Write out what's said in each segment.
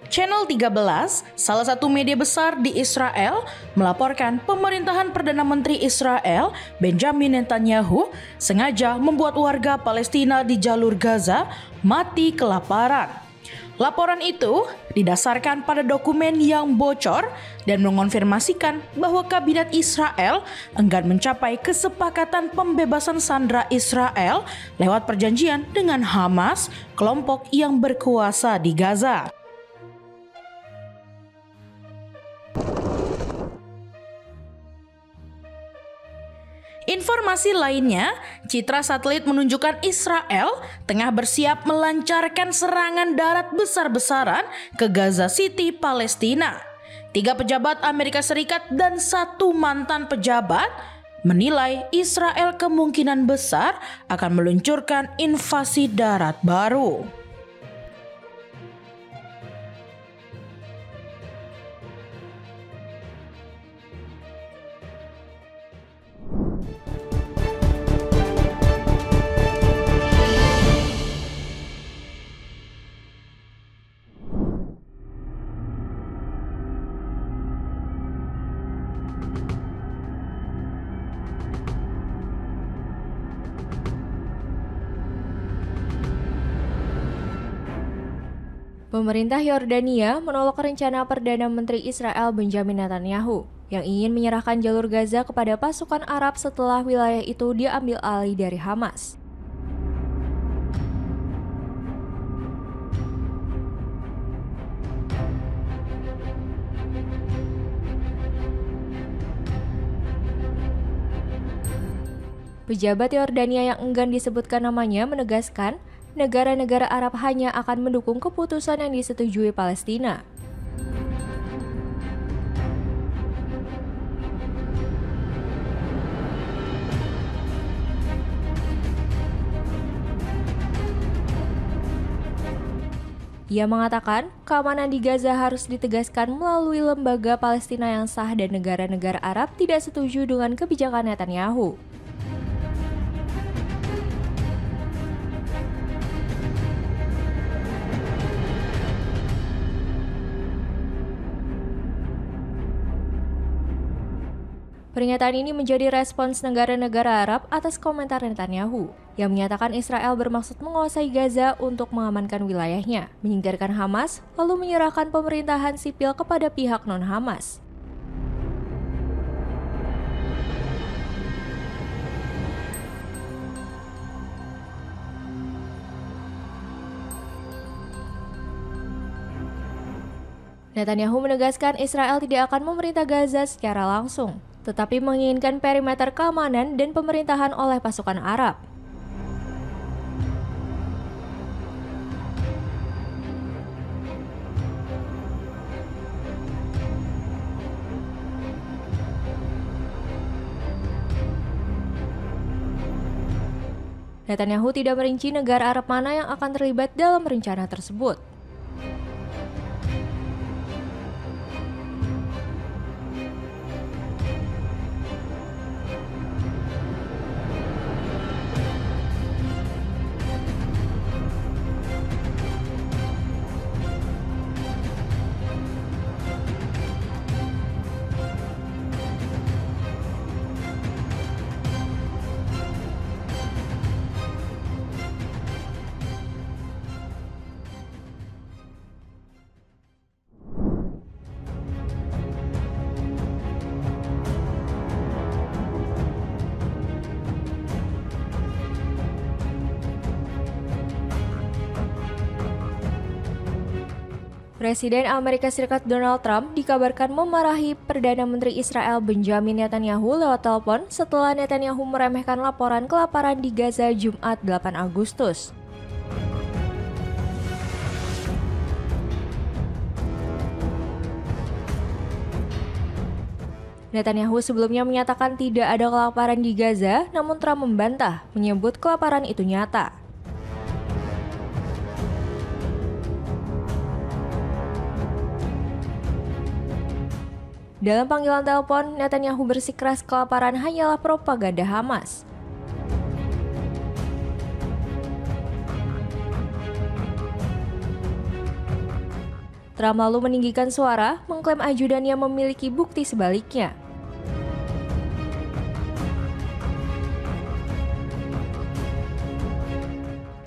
Channel 13, salah satu media besar di Israel, melaporkan pemerintahan Perdana Menteri Israel, Benjamin Netanyahu, sengaja membuat warga Palestina di jalur Gaza mati kelaparan. Laporan itu didasarkan pada dokumen yang bocor dan mengonfirmasikan bahwa kabinet Israel enggan mencapai kesepakatan pembebasan sandera Israel lewat perjanjian dengan Hamas, kelompok yang berkuasa di Gaza. Informasi lainnya, citra satelit menunjukkan Israel tengah bersiap melancarkan serangan darat besar-besaran ke Gaza City, Palestina. 3 pejabat Amerika Serikat dan 1 mantan pejabat menilai Israel kemungkinan besar akan meluncurkan invasi darat baru. Pemerintah Yordania menolak rencana Perdana Menteri Israel Benjamin Netanyahu yang ingin menyerahkan jalur Gaza kepada pasukan Arab setelah wilayah itu diambil alih dari Hamas. Pejabat Yordania yang enggan disebutkan namanya menegaskan negara-negara Arab hanya akan mendukung keputusan yang disetujui Palestina. Ia mengatakan keamanan di Gaza harus ditegaskan melalui lembaga Palestina yang sah dan negara-negara Arab tidak setuju dengan kebijakan Netanyahu. Pernyataan ini menjadi respons negara-negara Arab atas komentar Netanyahu yang menyatakan Israel bermaksud menguasai Gaza untuk mengamankan wilayahnya, menyingkirkan Hamas, lalu menyerahkan pemerintahan sipil kepada pihak non-Hamas. Netanyahu menegaskan Israel tidak akan memerintah Gaza secara langsung, tetapi menginginkan perimeter keamanan dan pemerintahan oleh pasukan Arab. Netanyahu tidak merinci negara Arab mana yang akan terlibat dalam rencana tersebut. Presiden Amerika Serikat Donald Trump dikabarkan memarahi Perdana Menteri Israel Benjamin Netanyahu lewat telepon setelah Netanyahu meremehkan laporan kelaparan di Gaza Jumat 8 Agustus. Netanyahu sebelumnya menyatakan tidak ada kelaparan di Gaza, namun Trump membantah, menyebut kelaparan itu nyata. Dalam panggilan telepon, Netanyahu bersikeras kelaparan hanyalah propaganda Hamas. Trump lalu meninggikan suara, mengklaim ajudannya memiliki bukti sebaliknya.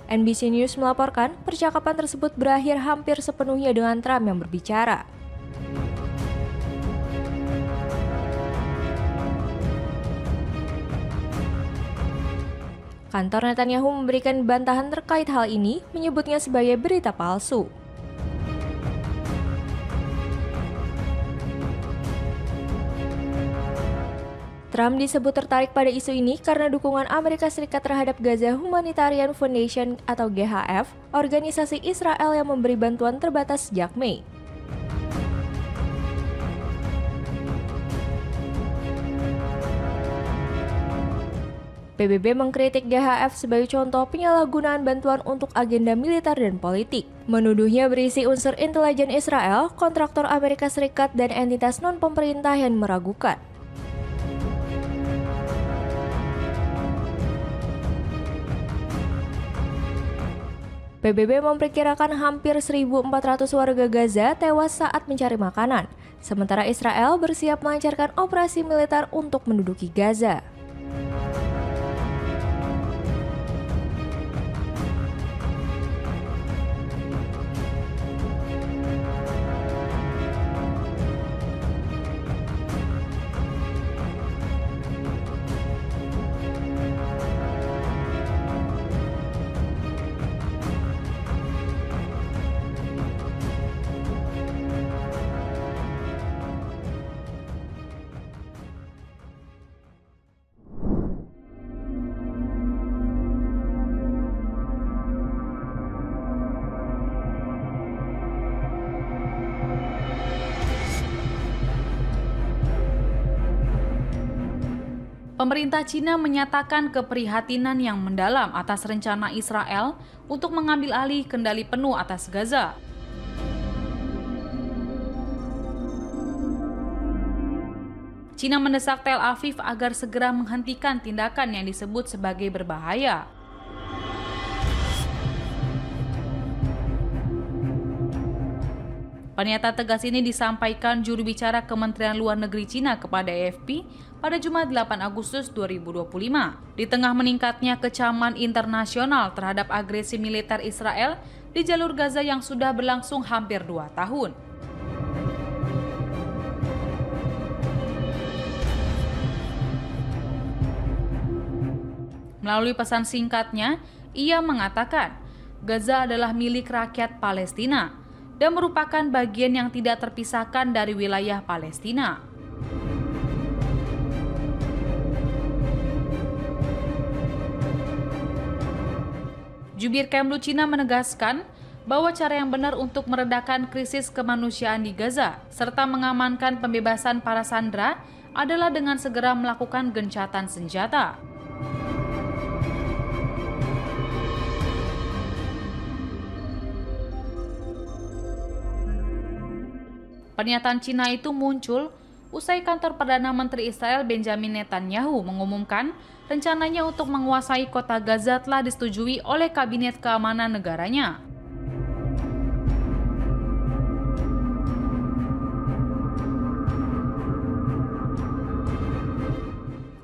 NBC News melaporkan percakapan tersebut berakhir hampir sepenuhnya dengan Trump yang berbicara. Kantor Netanyahu memberikan bantahan terkait hal ini, menyebutnya sebagai berita palsu. Trump disebut tertarik pada isu ini karena dukungan Amerika Serikat terhadap Gaza Humanitarian Foundation atau GHF, organisasi Israel yang memberi bantuan terbatas sejak Mei. PBB mengkritik GHF sebagai contoh penyalahgunaan bantuan untuk agenda militer dan politik. Menuduhnya berisi unsur intelijen Israel, kontraktor Amerika Serikat, dan entitas non-pemerintah yang meragukan. PBB memperkirakan hampir 1.400 warga Gaza tewas saat mencari makanan, sementara Israel bersiap melancarkan operasi militer untuk menduduki Gaza. Pemerintah Cina menyatakan keprihatinan yang mendalam atas rencana Israel untuk mengambil alih kendali penuh atas Gaza. Cina mendesak Tel Aviv agar segera menghentikan tindakan yang disebut sebagai berbahaya. Pernyataan tegas ini disampaikan juru bicara Kementerian Luar Negeri Cina kepada AFP pada Jumat 8 Agustus 2025. Di tengah meningkatnya kecaman internasional terhadap agresi militer Israel di jalur Gaza yang sudah berlangsung hampir 2 tahun. Melalui pesan singkatnya, ia mengatakan Gaza adalah milik rakyat Palestina dan merupakan bagian yang tidak terpisahkan dari wilayah Palestina. Jubir Kemlu Cina menegaskan bahwa cara yang benar untuk meredakan krisis kemanusiaan di Gaza serta mengamankan pembebasan para sandera adalah dengan segera melakukan gencatan senjata. Pernyataan Cina itu muncul usai kantor Perdana Menteri Israel Benjamin Netanyahu mengumumkan rencananya untuk menguasai kota Gaza telah disetujui oleh Kabinet Keamanan negaranya.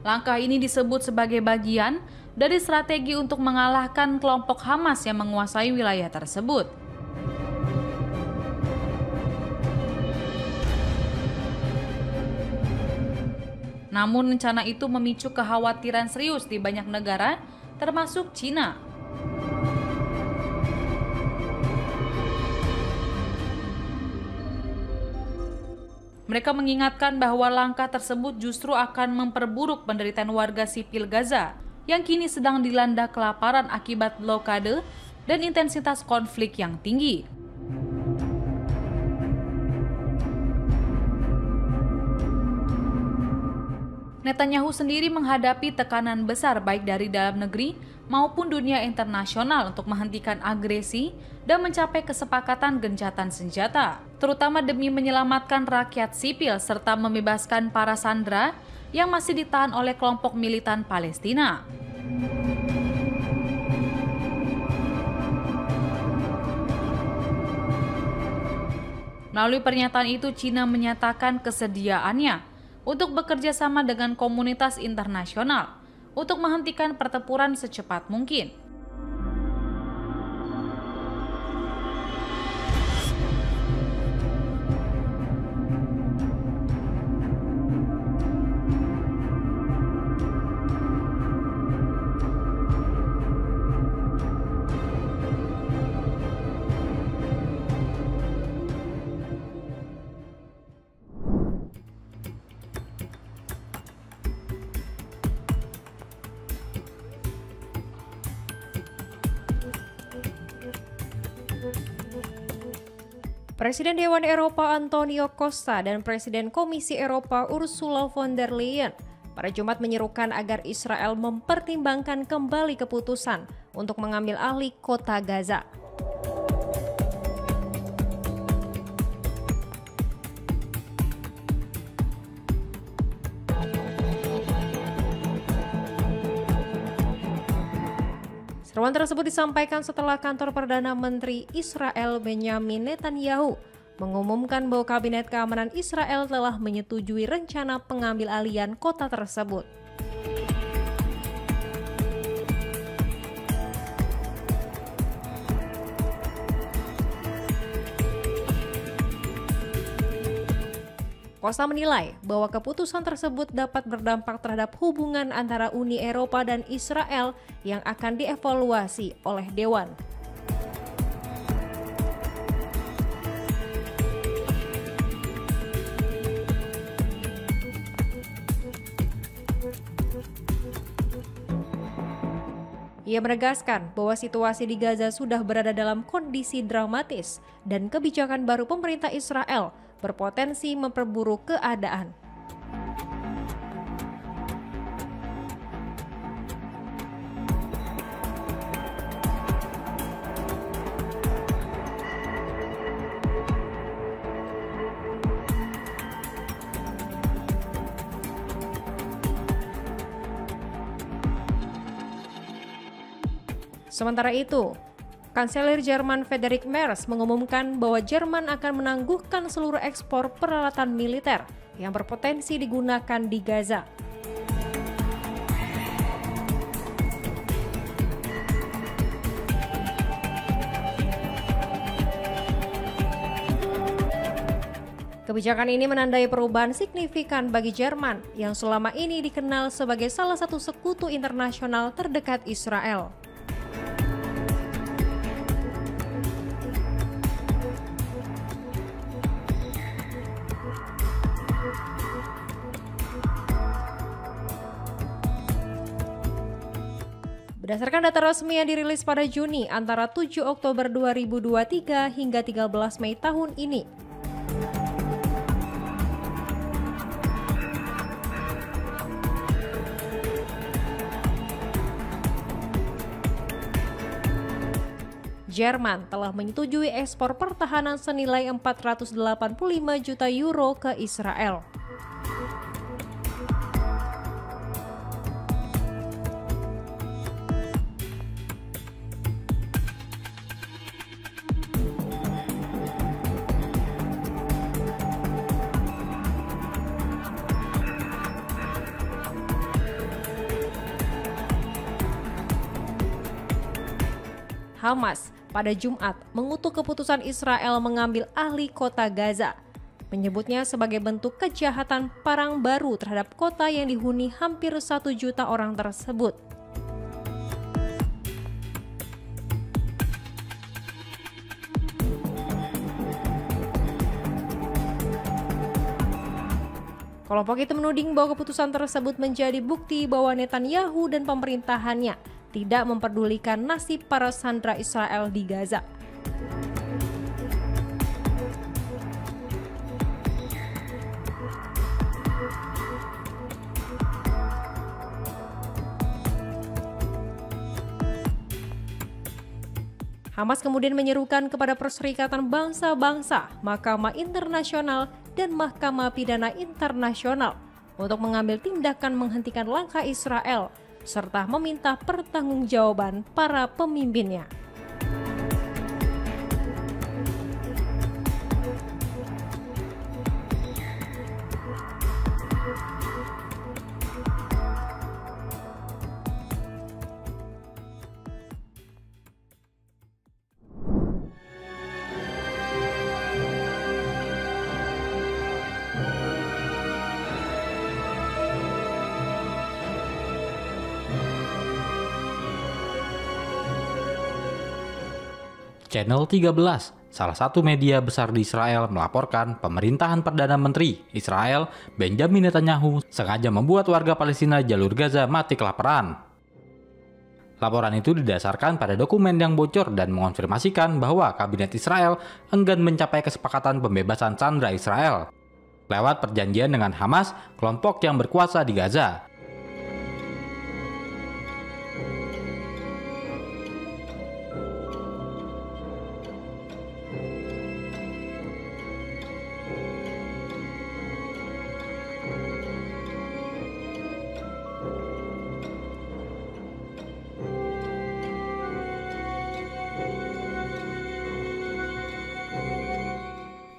Langkah ini disebut sebagai bagian dari strategi untuk mengalahkan kelompok Hamas yang menguasai wilayah tersebut. Namun rencana itu memicu kekhawatiran serius di banyak negara, termasuk Cina. Mereka mengingatkan bahwa langkah tersebut justru akan memperburuk penderitaan warga sipil Gaza yang kini sedang dilanda kelaparan akibat blokade dan intensitas konflik yang tinggi. Netanyahu sendiri menghadapi tekanan besar baik dari dalam negeri maupun dunia internasional untuk menghentikan agresi dan mencapai kesepakatan gencatan senjata, terutama demi menyelamatkan rakyat sipil serta membebaskan para sandera yang masih ditahan oleh kelompok militan Palestina. Melalui pernyataan itu, China menyatakan kesediaannya untuk bekerja sama dengan komunitas internasional untuk menghentikan pertempuran secepat mungkin. Presiden Dewan Eropa Antonio Costa dan Presiden Komisi Eropa Ursula von der Leyen pada Jumat menyerukan agar Israel mempertimbangkan kembali keputusan untuk mengambil alih kota Gaza. Seruan tersebut disampaikan setelah kantor Perdana Menteri Israel Benjamin Netanyahu mengumumkan bahwa Kabinet Keamanan Israel telah menyetujui rencana pengambil alihan kota tersebut. Costa menilai bahwa keputusan tersebut dapat berdampak terhadap hubungan antara Uni Eropa dan Israel yang akan dievaluasi oleh Dewan. Ia menegaskan bahwa situasi di Gaza sudah berada dalam kondisi dramatis dan kebijakan baru pemerintah Israel berpotensi memperburuk keadaan. Sementara itu, Kanselir Jerman Friedrich Merz mengumumkan bahwa Jerman akan menangguhkan seluruh ekspor peralatan militer yang berpotensi digunakan di Gaza. Kebijakan ini menandai perubahan signifikan bagi Jerman yang selama ini dikenal sebagai salah satu sekutu internasional terdekat Israel. Berdasarkan data resmi yang dirilis pada Juni antara 7 Oktober 2023 hingga 13 Mei tahun ini, Jerman telah menyetujui ekspor pertahanan senilai 485 juta euro ke Israel. Hamas pada Jumat mengutuk keputusan Israel mengambil alih kota Gaza, menyebutnya sebagai bentuk kejahatan perang baru terhadap kota yang dihuni hampir 1 juta orang tersebut. Kelompok itu menuding bahwa keputusan tersebut menjadi bukti bahwa Netanyahu dan pemerintahannya tidak memperdulikan nasib para sandera Israel di Gaza. Hamas kemudian menyerukan kepada Perserikatan Bangsa-Bangsa, Mahkamah Internasional, dan Mahkamah Pidana Internasional untuk mengambil tindakan menghentikan langkah Israel serta meminta pertanggungjawaban para pemimpinnya. Channel 13, salah satu media besar di Israel, melaporkan pemerintahan Perdana Menteri Israel Benjamin Netanyahu sengaja membuat warga Palestina jalur Gaza mati kelaparan. Laporan itu didasarkan pada dokumen yang bocor dan mengonfirmasikan bahwa kabinet Israel enggan mencapai kesepakatan pembebasan sandera Israel lewat perjanjian dengan Hamas, kelompok yang berkuasa di Gaza.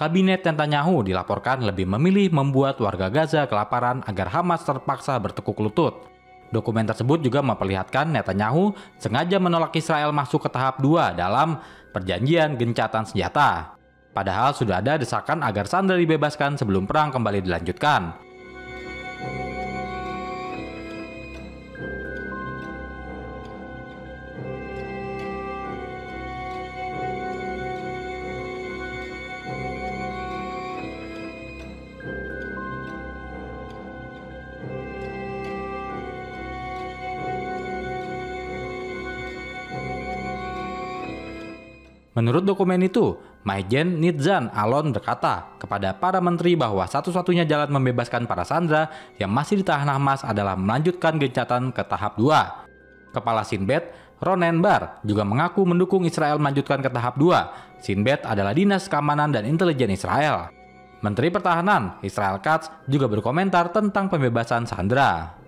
Kabinet Netanyahu dilaporkan lebih memilih membuat warga Gaza kelaparan agar Hamas terpaksa bertekuk lutut. Dokumen tersebut juga memperlihatkan Netanyahu sengaja menolak Israel masuk ke tahap 2 dalam perjanjian gencatan senjata. Padahal sudah ada desakan agar sandera dibebaskan sebelum perang kembali dilanjutkan. Menurut dokumen itu, Maijen Nitzan Alon berkata kepada para menteri bahwa satu-satunya jalan membebaskan para sandera yang masih ditahan Hamas adalah melanjutkan gencatan ke tahap 2. Kepala Shin Bet, Ronen Bar, juga mengaku mendukung Israel melanjutkan ke tahap 2. Shin Bet adalah Dinas Keamanan dan Intelijen Israel. Menteri Pertahanan Israel Katz juga berkomentar tentang pembebasan sandera.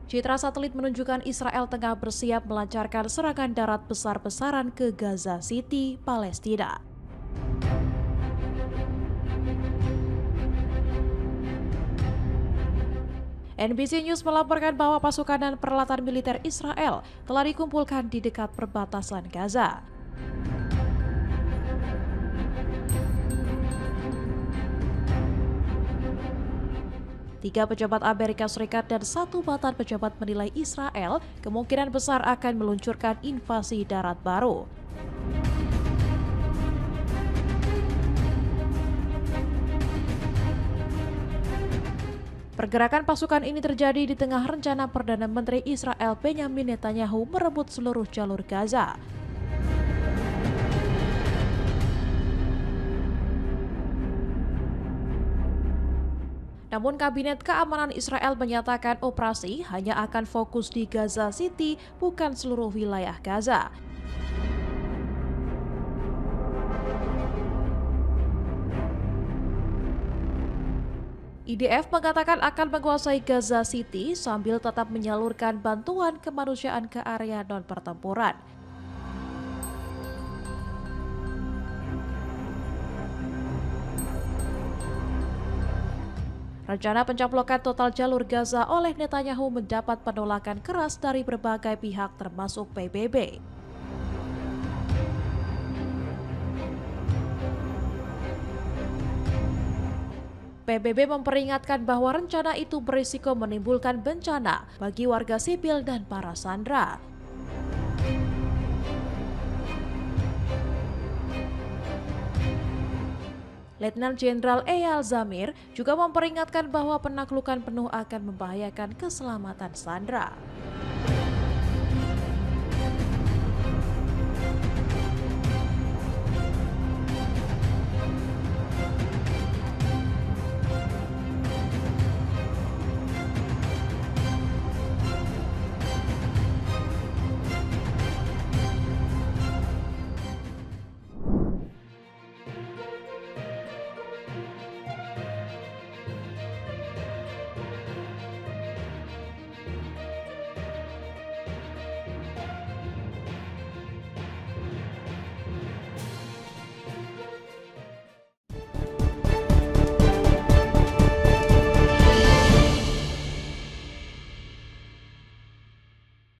Citra satelit menunjukkan Israel tengah bersiap melancarkan serangan darat besar-besaran ke Gaza City, Palestina. NBC News melaporkan bahwa pasukan dan peralatan militer Israel telah dikumpulkan di dekat perbatasan Gaza. Tiga pejabat Amerika Serikat dan satu mantan pejabat menilai Israel kemungkinan besar akan meluncurkan invasi darat baru. Pergerakan pasukan ini terjadi di tengah rencana Perdana Menteri Israel Benjamin Netanyahu merebut seluruh jalur Gaza. Namun Kabinet Keamanan Israel menyatakan operasi hanya akan fokus di Gaza City, bukan seluruh wilayah Gaza. IDF mengatakan akan menguasai Gaza City sambil tetap menyalurkan bantuan kemanusiaan ke area non-pertempuran. Rencana pencaplokan total jalur Gaza oleh Netanyahu mendapat penolakan keras dari berbagai pihak termasuk PBB. PBB memperingatkan bahwa rencana itu berisiko menimbulkan bencana bagi warga sipil dan para sandera. Letnan Jenderal Eyal Zamir juga memperingatkan bahwa penaklukan penuh akan membahayakan keselamatan sandera.